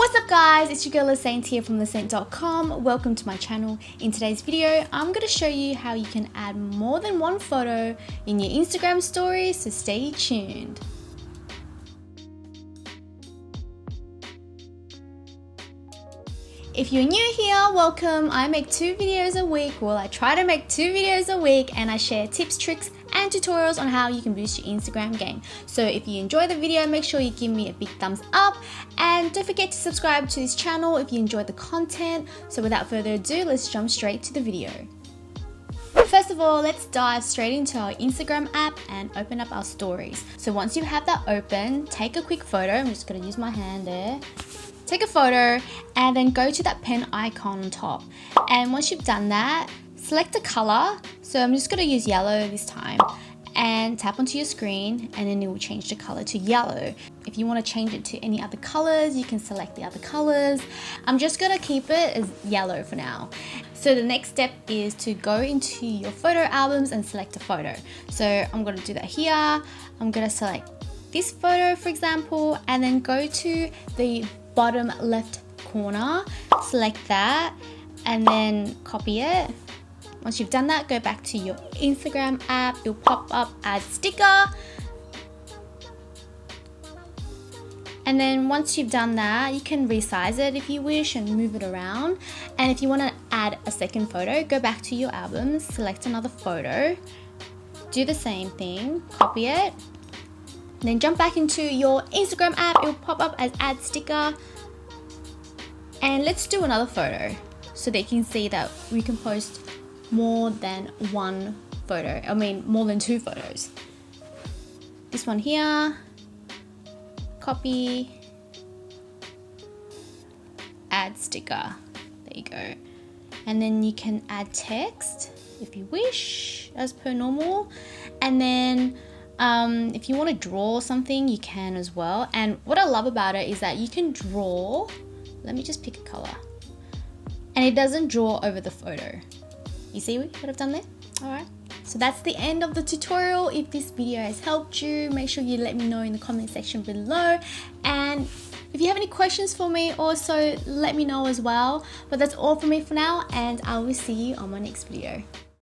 What's up guys, it's your girl LaSaint here from LaSaint.com. Welcome to my channel. In today's video, I'm going to show you how you can add more than one photo in your Instagram stories, so stay tuned. If you're new here, welcome. I make 2 videos a week. Well, I try to make 2 videos a week and I share tips, tricks and tutorials on how you can boost your Instagram game. So if you enjoy the video, make sure you give me a big thumbs up and don't forget to subscribe to this channel if you enjoyed the content. So without further ado, let's jump straight to the video. First of all, let's dive straight into our Instagram app and open up our stories. So once you have that open, take a quick photo. I'm just going to use my hand there. Take a photo and then go to that pen icon on top. And once you've done that, select a color. So I'm just going to use yellow this time and tap onto your screen and then it will change the color to yellow. If you want to change it to any other colors, you can select the other colors. I'm just going to keep it as yellow for now. So the next step is to go into your photo albums and select a photo. So I'm going to do that here. I'm going to select this photo, for example, and then go to the bottom left corner, select that and then copy it. Once you've done that, go back to your Instagram app, you'll pop up add sticker. And then once you've done that, you can resize it if you wish and move it around. And if you want to add a second photo, go back to your albums, select another photo, do the same thing, copy it. Then jump back into your Instagram app, it'll pop up as add sticker. And let's do another photo so that you can see that we can post more than one photo. I mean, more than 2 photos. This one here, copy, add sticker. There you go. And then you can add text if you wish, as per normal. And then if you want to draw something, you can as well. And what I love about it is that you can draw. Let me just pick a color. And it doesn't draw over the photo. You see what I've done there? Alright. So that's the end of the tutorial. If this video has helped you, make sure you let me know in the comment section below. And if you have any questions for me, also let me know as well. But that's all from me for now, and I will see you on my next video.